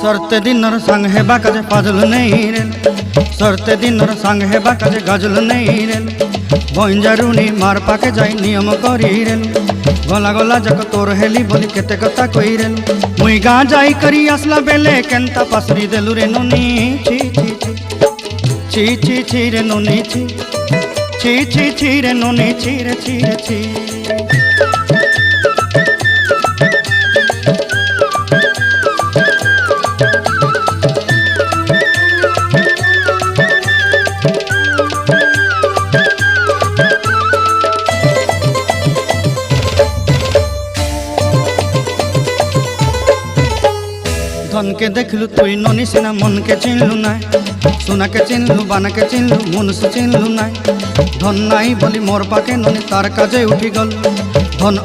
सरते दिनर संग हेबा काजे फाजल नहीं रे सरते दिनर संग हेबा काजे गाजल नहीं रे बंजारुनी मार पाके जाई नियम करी रे गला गला जक तोर हेली बोली केते कथा कई रे मुई गा जाई करी आसला बेले केंता पासरी देलु रे नुनी छी छी छी छी छी रे नुनी छी छी छी छी रे नुनी छी रे छी रे छी धन के देखलु तुई ननी सिना मन के चिन्हलु ना सोना के चिन्हलु बाना के चिन्हलु मुनुष चिन्हलु ना धन नाई बोली मोर पाके ननी तार काजे उठी गल धन